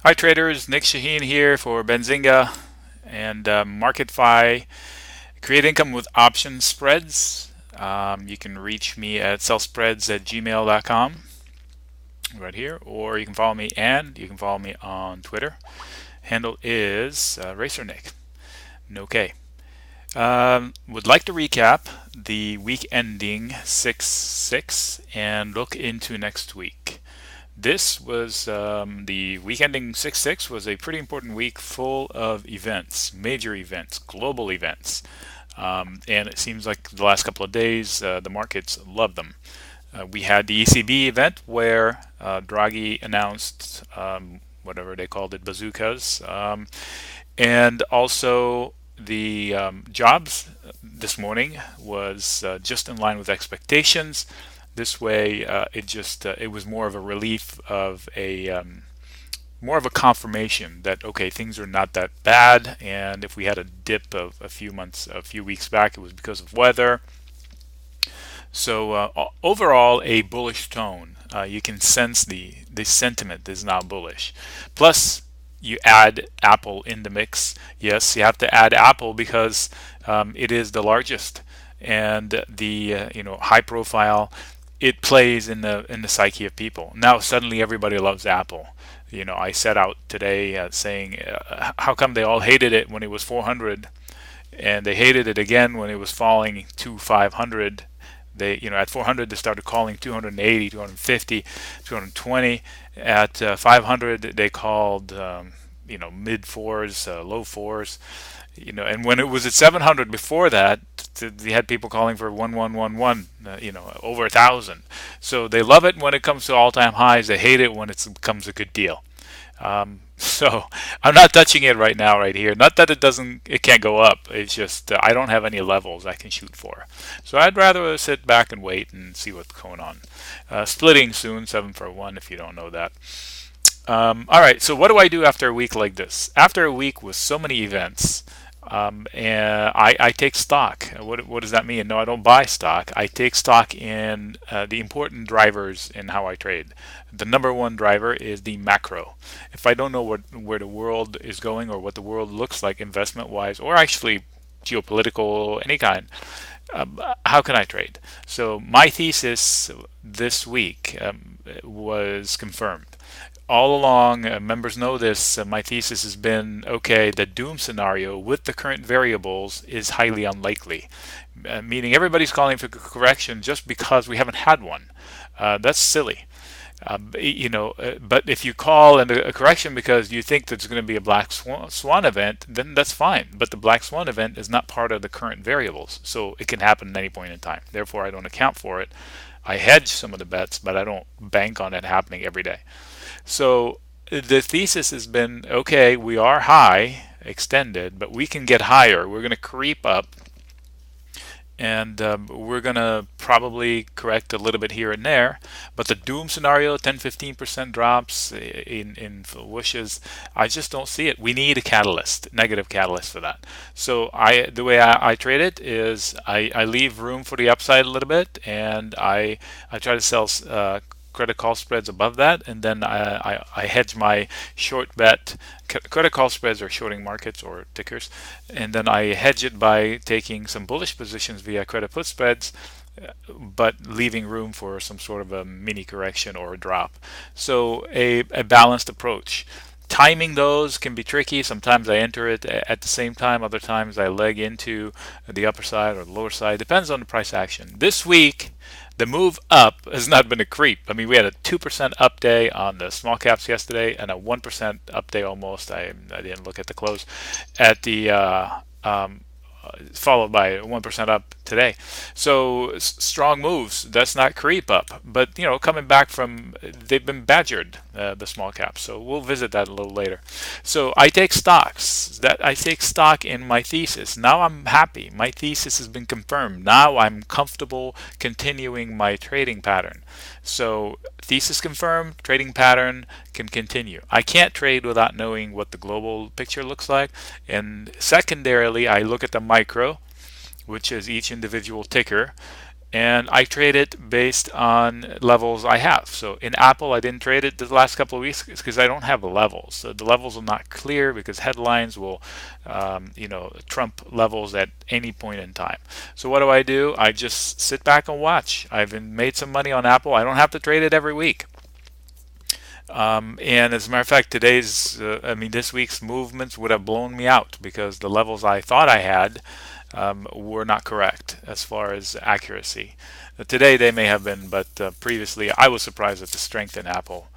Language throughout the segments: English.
Hi traders, Nick Shaheen here for Benzinga and MarketFi. Create income with option spreads. You can reach me at sellspreads@gmail.com right here, or you can follow me on Twitter. Handle is RacerNick. Okay. Would like to recap the week ending 6/6 and look into next week. This was the week ending 6/6 was a pretty important week full of events, major events, global events. And it seems like the last couple of days, the markets love them. We had the ECB event where Draghi announced whatever they called it, bazookas, and also the jobs this morning was just in line with expectations. This way, it was more of a relief of a more of a confirmation that okay, things are not that bad. And if we had a dip of a few weeks back, it was because of weather. So overall, a bullish tone. You can sense the sentiment is now bullish. Plus, you add Apple in the mix. Yes, you have to add Apple because it is the largest and the high profile. It plays in the psyche of people. Now suddenly everybody loves Apple. I set out today saying, how come they all hated it when it was 400, and they hated it again when it was falling to 500. They, at 400 they started calling 280, 250, 220. At 500 they called mid fours, low fours. And when it was at 700 before that, they had people calling for 1111, over 1,000. So they love it when it comes to all-time highs. They hate it when it becomes a good deal. So I'm not touching it right now, right here. Not that it can't go up. It's just I don't have any levels I can shoot for. So I'd rather sit back and wait and see what's going on. Splitting soon, 7 for 1. If you don't know that. All right. So what do I do after a week like this? After a week with so many events. And I take stock. What does that mean? No, I don't buy stock. I take stock in the important drivers in how I trade. The number one driver is the macro. If I don't know where the world is going or what the world looks like investment-wise, or actually geopolitical, any kind, how can I trade? So my thesis this week was confirmed all along. Members know this. My thesis has been okay, the doom scenario with the current variables is highly unlikely, meaning everybody's calling for correction just because we haven't had one. That's silly. But if you call a correction because you think there's going to be a black swan event, then that's fine. But the black swan event is not part of the current variables, so it can happen at any point in time. Therefore, I don't account for it. I hedge some of the bets, but I don't bank on it happening every day. So the thesis has been, okay, we are high, extended, but we can get higher. We're going to creep up, and we're going to probably correct a little bit here and there. But the doom scenario, 10-15% drops in whooshes, I just don't see it. We need a catalyst, negative catalyst for that. So the way I trade it is I leave room for the upside a little bit, and I try to sell credit call spreads above that, and then I hedge my short bet. Credit call spreads are shorting markets or tickers, and then I hedge it by taking some bullish positions via credit put spreads, but leaving room for some sort of a mini correction or a drop. So a balanced approach. Timing those can be tricky. Sometimes I enter it at the same time. Other times I leg into the upper side or the lower side. Depends on the price action. This week, the move up has not been a creep. I mean, we had a 2% up day on the small caps yesterday and a 1% up day almost. I didn't look at the close at the followed by 1% up today. So strong moves. That's not creep up, but coming back from, they've been badgered, the small caps. So we'll visit that a little later. So I take stocks. I take stock in my thesis. Now I'm happy. My thesis has been confirmed. Now I'm comfortable continuing my trading pattern. So thesis confirmed, trading pattern can continue. I can't trade without knowing what the global picture looks like. And secondarily, I look at the micro, which is each individual ticker, and I trade it based on levels I have. So in Apple, I didn't trade it the last couple of weeks because I don't have the levels. So the levels are not clear because headlines will, trump levels at any point in time. So what do? I just sit back and watch. I've made some money on Apple. I don't have to trade it every week. And as a matter of fact, this week's movements would have blown me out because the levels I thought I had were not correct as far as accuracy. Today they may have been, but previously I was surprised at the strength in Apple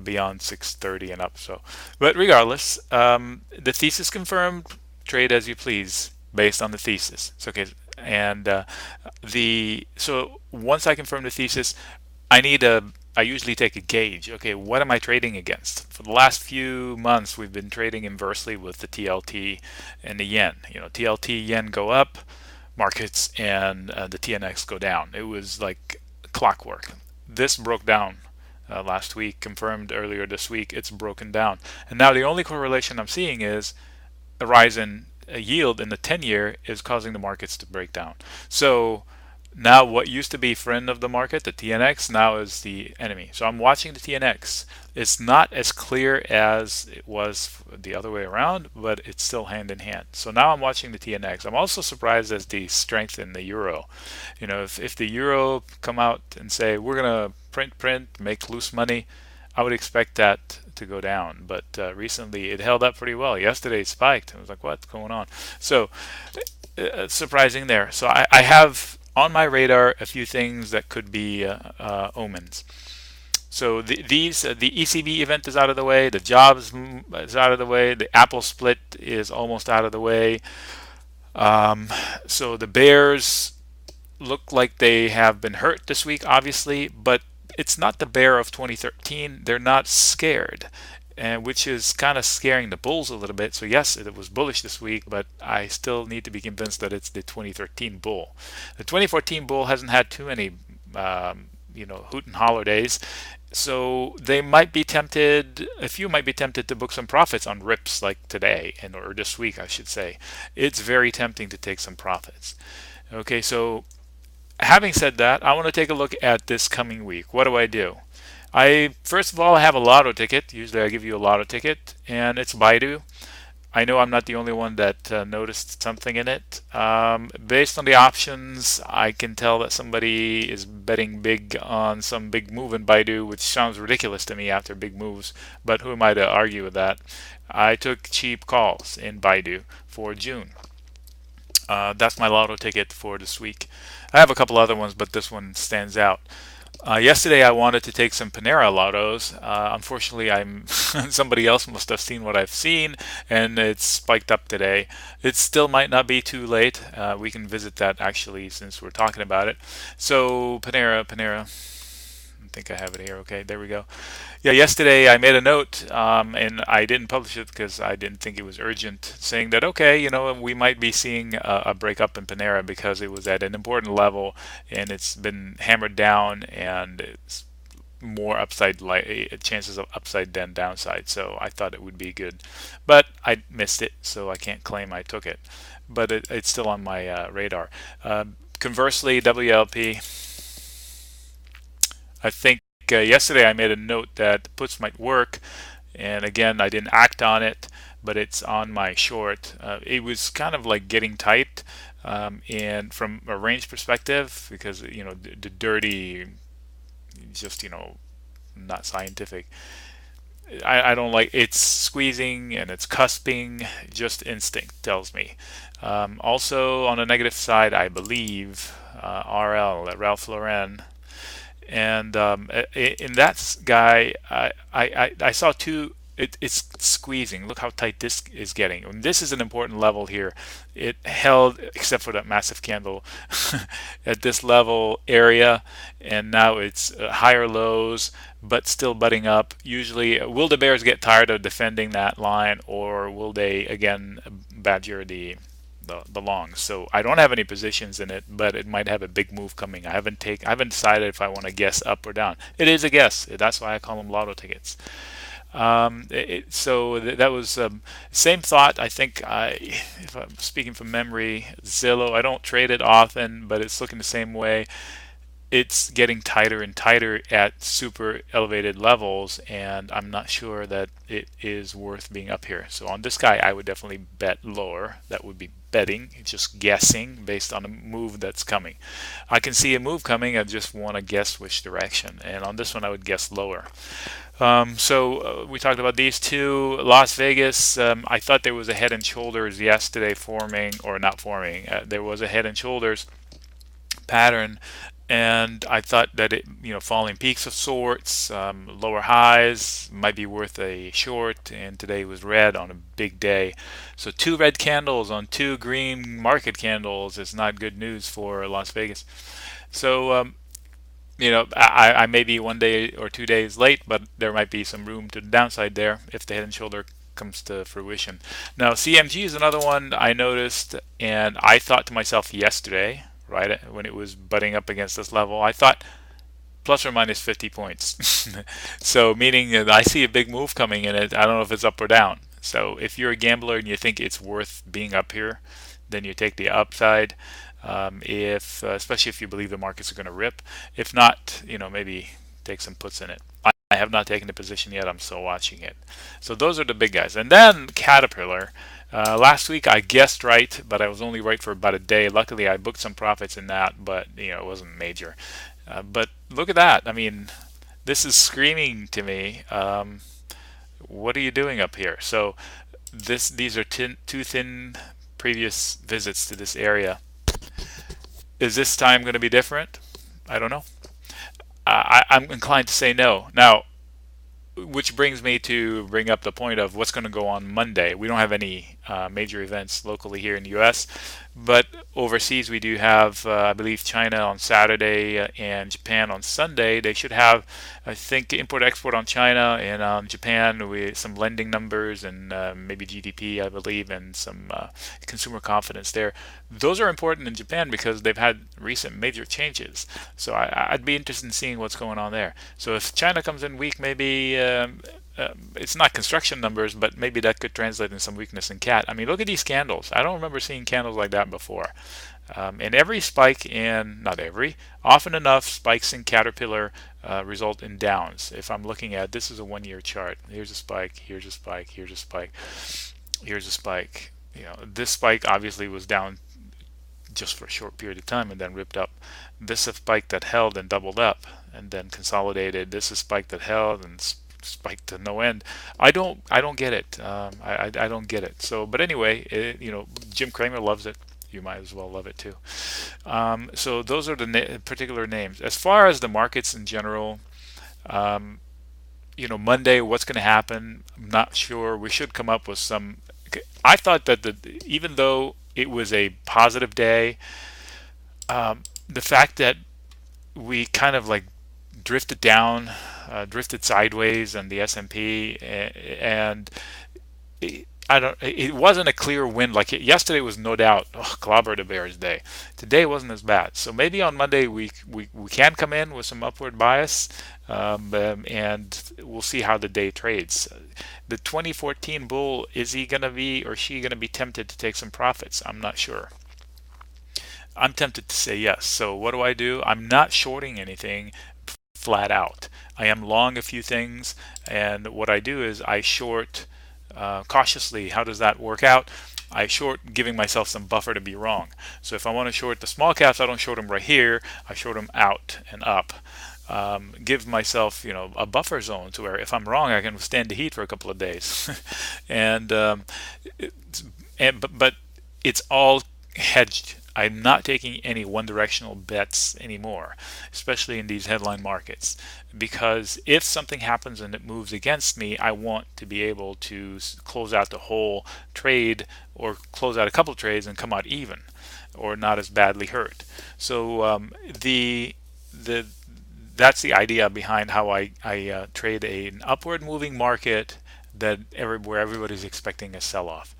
beyond 630 and up. So, but regardless, the thesis confirmed. Trade as you please based on the thesis. It's okay. And the so once I confirm the thesis, I need a I usually take a gauge. Okay, what am I trading against? For the last few months, we've been trading inversely with the TLT and the yen. TLT yen go up, markets and the TNX go down. It was like clockwork. This broke down last week, confirmed earlier this week. It's broken down, and now the only correlation I'm seeing is a rise in yield in the 10-year is causing the markets to break down. So now what used to be friend of the market, the TNX, now is the enemy. So I'm watching the TNX. It's not as clear as it was the other way around, but it's still hand in hand. So now I'm watching the TNX. I'm also surprised as the strength in the euro. If the euro come out and say we're gonna print, make loose money, I would expect that to go down. But recently it held up pretty well. Yesterday it spiked. I was like, what's going on? So surprising there. So I have on my radar a few things that could be omens. So the ECB event is out of the way, the jobs is out of the way, the Apple split is almost out of the way. So the bears look like they have been hurt this week, obviously, but it's not the bear of 2013. They're not scared, and which is kind of scaring the bulls a little bit. So yes, it was bullish this week, but I still need to be convinced that it's the 2013 bull. The 2014 bull hasn't had too many, hoot and holler days. So they might be tempted, a few might be tempted to book some profits on rips like today, or this week, I should say. It's very tempting to take some profits. Okay, so having said that, I want to take a look at this coming week. What do? I first of all I have a lotto ticket. Usually I give you a lotto ticket, and it's Baidu. I know I'm not the only one that noticed something in it. Based on the options, I can tell that somebody is betting big on some big move in Baidu, which sounds ridiculous to me after big moves, but who am I to argue with that? I took cheap calls in Baidu for June. That's my lotto ticket for this week. I have a couple other ones, but this one stands out. Yesterday I wanted to take some Panera Lottos. Unfortunately, somebody else must have seen what I've seen, and it's spiked up today. It still might not be too late. We can visit that actually since we're talking about it. So Panera. I think I have it here. Okay, there we go. Yeah, yesterday I made a note, and I didn't publish it because I didn't think it was urgent, saying that, okay, we might be seeing a breakup in Panera because it was at an important level and it's been hammered down, and it's more chances of upside than downside. So I thought it would be good, but I missed it, so I can't claim I took it. But it's still on my radar. Conversely, WLP. I think yesterday I made a note that puts might work, and again I didn't act on it, but it's on my short. It was kind of like getting tight, and from a range perspective, because the dirty, just not scientific. I don't like it's squeezing and it's cusping. Just instinct tells me. Also on the negative side, I believe RL, Ralph Lauren. And in that guy, I saw two. It's squeezing. Look how tight this is getting. And this is an important level here. It held, except for that massive candle, at this level area, and now it's higher lows, but still butting up. Usually, will the bears get tired of defending that line, or will they again badger the longs? So I don't have any positions in it, but it might have a big move coming. I haven't decided if I want to guess up or down. It is a guess. That's why I call them lotto tickets. That was same thought. I think if I'm speaking from memory, Zillow. I don't trade it often, but it's looking the same way. It's getting tighter and tighter at super elevated levels, and I'm not sure that it is worth being up here. So on this guy, I would definitely bet lower. That would be betting, just guessing based on a move that's coming. I can see a move coming. I just want to guess which direction. And on this one, I would guess lower. We talked about these two. Las Vegas, I thought there was a head and shoulders yesterday forming, or not forming. There was a head and shoulders pattern, and I thought that falling peaks of sorts, lower highs might be worth a short, and today was red on a big day. So two red candles on two green market candles is not good news for Las Vegas. So I may be 1 day or 2 days late, but there might be some room to the downside there if the head and shoulder comes to fruition. Now, CMG is another one I noticed, and I thought to myself yesterday, right when it was butting up against this level, I thought plus or minus 50 points. So, meaning that I see a big move coming in it. I don't know if it's up or down. So, if you're a gambler and you think it's worth being up here, then you take the upside. If especially if you believe the markets are going to rip. If not, maybe take some puts in it. I have not taken a position yet. I'm still watching it. So those are the big guys. And then Caterpillar. Last week I guessed right, but I was only right for about a day. Luckily, I booked some profits in that, but it wasn't major. But look at that. I mean, this is screaming to me. What are you doing up here? So these are too thin previous visits to this area. Is this time going to be different? I don't know. I'm inclined to say no. Now, which brings me to bring up the point of what's going to go on Monday. We don't have any major events locally here in the U.S., but overseas we do have, I believe, China on Saturday and Japan on Sunday. They should have, I think, import-export on China, and on Japan with some lending numbers and maybe GDP, I believe, and some consumer confidence there. Those are important in Japan because they've had recent major changes. So I'd be interested in seeing what's going on there. So if China comes in weak, maybe it's not construction numbers, but maybe that could translate in some weakness in cat. I mean, look at these candles. I don't remember seeing candles like that before. And every spike in, not every, often enough spikes in Caterpillar result in downs. If I'm looking at, this is a 1 year chart. Here's a spike, here's a spike, here's a spike, here's a spike. This spike obviously was down just for a short period of time and then ripped up. This is a spike that held and doubled up and then consolidated. This is a spike that held and spiked to no end. I don't get it. I don't get it. So, but anyway, Jim Cramer loves it. You might as well love it too. So those are the particular names. As far as the markets in general, Monday, what's going to happen? I'm not sure. We should come up with some. I thought that even though it was a positive day, the fact that we kind of like drifted down, drifted sideways on the S&P, and it wasn't a clear win. Like yesterday was no doubt clobber the Bears day. Today wasn't as bad. So maybe on Monday we can come in with some upward bias, and we'll see how the day trades. The 2014 bull, is he going to be or she going to be tempted to take some profits? I'm not sure. I'm tempted to say yes. So what do? I'm not shorting anything flat out. I am long a few things, and what I do is I short cautiously. How does that work out? I short giving myself some buffer to be wrong. So if I want to short the small caps, I don't short them right here. I short them out and up. Give myself, a buffer zone to where if I'm wrong, I can withstand the heat for a couple of days. and but it's all hedged. I'm not taking any one-directional bets anymore, especially in these headline markets, because if something happens and it moves against me, I want to be able to close out the whole trade or close out a couple of trades and come out even or not as badly hurt. So that's the idea behind how I trade an upward moving market where everybody's expecting a sell-off.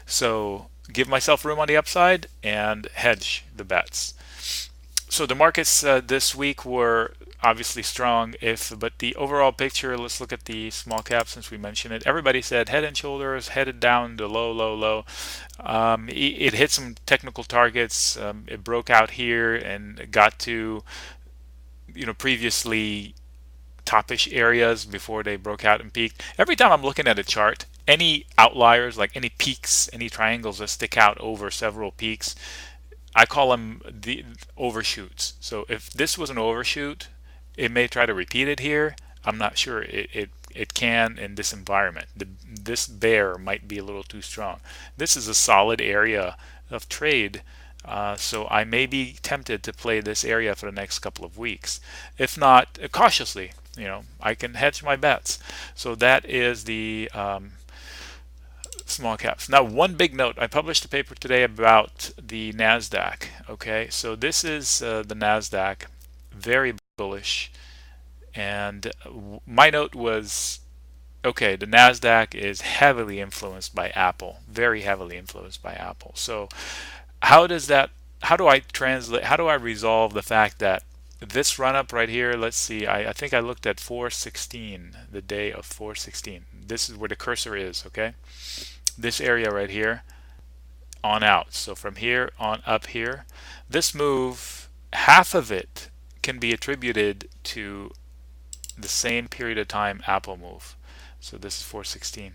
So give myself room on the upside and hedge the bets. So the markets this week were obviously strong. But the overall picture, let's look at the small cap since we mentioned it. Everybody said head and shoulders, headed down to low, low, low. It hit some technical targets. It broke out here and got to previously topish areas before they broke out and peaked. Every time I'm looking at a chart, any outliers, like any peaks, any triangles that stick out over several peaks, I call them the overshoots. So if this was an overshoot, it may try to repeat it here. I'm not sure it can in this environment. This bear might be a little too strong. This is a solid area of trade. So I may be tempted to play this area for the next couple of weeks. If not, cautiously, I can hedge my bets. So that is the small caps. Now, one big note. I published a paper today about the NASDAQ. Okay, so this is the NASDAQ, very bullish. And my note was, okay, the NASDAQ is heavily influenced by Apple, very heavily influenced by Apple. So how do I resolve the fact that this run up right here, let's see, I think I looked at 416, the day of 416. This is where the cursor is, okay? This area right here on out. So from here on up here, this move, half of it can be attributed to the same period of time Apple move. So this is 416.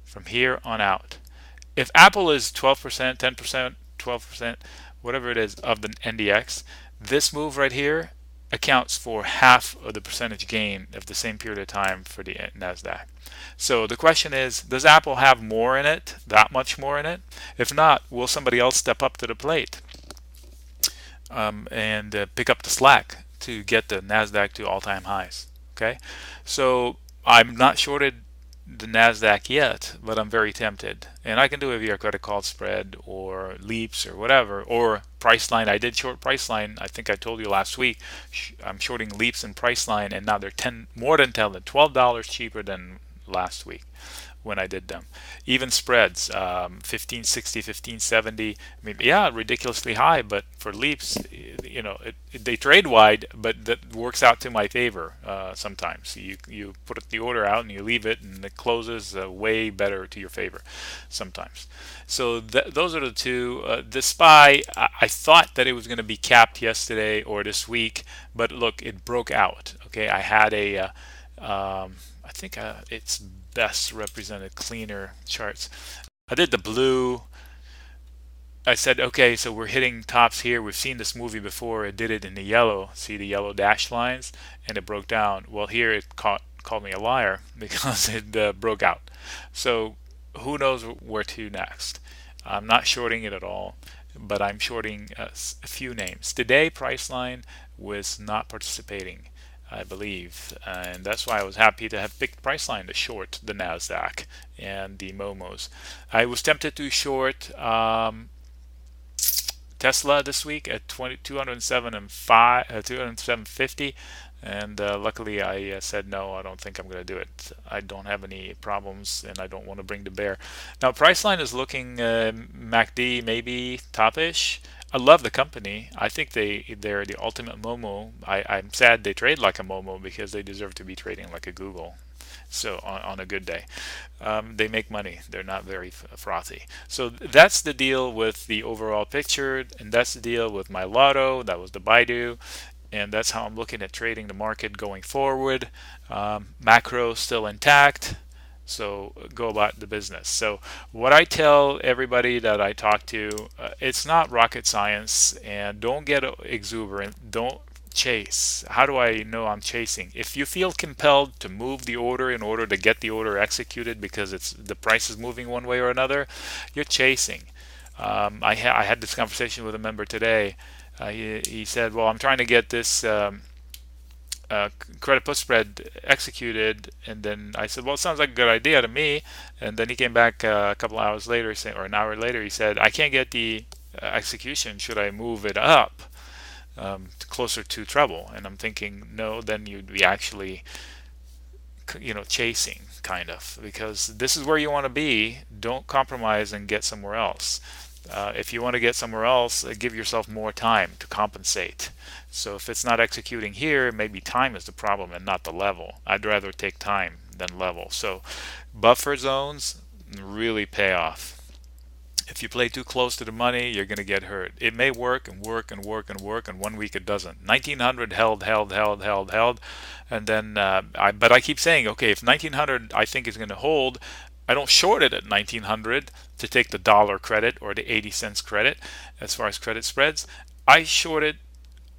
From here on out, if Apple is 12%, 10%, 12%, whatever it is of the NDX, this move right here accounts for half of the percentage gain of the same period of time for the NASDAQ. So the question is, does Apple have more in it, that much more in it? If not, will somebody else step up to the plate and pick up the slack to get the NASDAQ to all-time highs? Okay, so I'm not shorted the NASDAQ yet, but I'm very tempted. And I can do it via credit call spread or leaps or whatever, or Priceline. I did short Priceline. I think I told you last week. I'm shorting leaps and Priceline, and now they're more than $12 cheaper than last week when I did them. Even spreads, 1560, 1570. I mean, yeah, ridiculously high, but for leaps, they trade wide, but that works out to my favor sometimes. You put the order out and you leave it, and it closes way better to your favor sometimes. So those are the two. The SPY, I thought that it was going to be capped yesterday or this week, but look, it broke out. Okay, I had I think it's best represented cleaner charts. I did the blue. I said, okay, so we're hitting tops here. We've seen this movie before. It did it in the yellow. See the yellow dashed lines? And it broke down. Well, here it called me a liar because it broke out. So who knows where to next? I'm not shorting it at all, but I'm shorting a few names. Today, Priceline was not participating, I believe, and that's why I was happy to have picked Priceline to short the NASDAQ and the Momos. I was tempted to short Tesla this week at 207.50, and luckily I said no, I don't think I'm going to do it. I don't have any problems, and I don't want to bring the bear. Now, Priceline is looking MACD maybe topish. I love the company. I think they're the ultimate Momo. I'm sad they trade like a Momo because they deserve to be trading like a Google. So on a good day, they make money. They're not very frothy. So that's the deal with the overall picture, and that's the deal with my lotto. That was the Baidu, and that's how I'm looking at trading the market going forward. Macro still intact. So go about the business. So what I tell everybody that I talk to, it's not rocket science, and don't get exuberant. Don't chase. How do I know I'm chasing? If you feel compelled to move the order in order to get the order executed because the price is moving one way or another, you're chasing. I had this conversation with a member today. He said, well, I'm trying to get this credit put spread executed, and then I said, well, it sounds like a good idea to me. And then he came back a couple hours later, or an hour later, he said, I can't get the execution. Should I move it up closer to treble? And I'm thinking, no, then you'd be actually chasing, kind of, because this is where you want to be. Don't compromise and get somewhere else. If you want to get somewhere else, give yourself more time to compensate. So if it's not executing here, maybe time is the problem and not the level. I'd rather take time than level. So buffer zones really pay off. If you play too close to the money, you're going to get hurt. It may work and work and work and work, and 1 week it doesn't. 1900 held, and then but I keep saying, okay, if 1900 I think is going to hold, I don't short it at 1900 to take the dollar credit or the 80 cents credit as far as credit spreads. I short it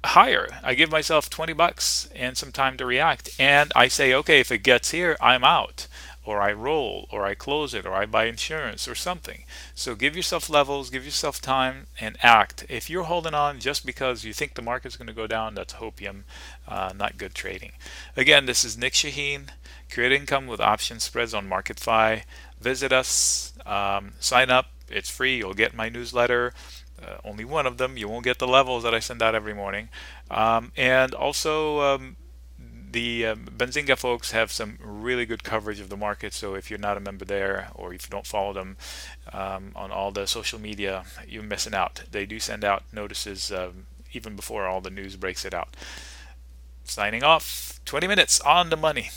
higher. I give myself 20 bucks and some time to react. And I say, okay, if it gets here, I'm out. Or I roll, or I close it, or I buy insurance or something. So give yourself levels, give yourself time, and act. If you're holding on just because you think the market's going to go down, that's hopium, not good trading. Again, this is Nick Shaheen. Create income with option spreads on MarketFi. Visit us, sign up. It's free. You'll get my newsletter. Only one of them. You won't get the levels that I send out every morning. And also, the Benzinga folks have some really good coverage of the market. So if you're not a member there, or if you don't follow them on all the social media, you're missing out. They do send out notices even before all the news breaks it out. Signing off. 20 minutes on the money.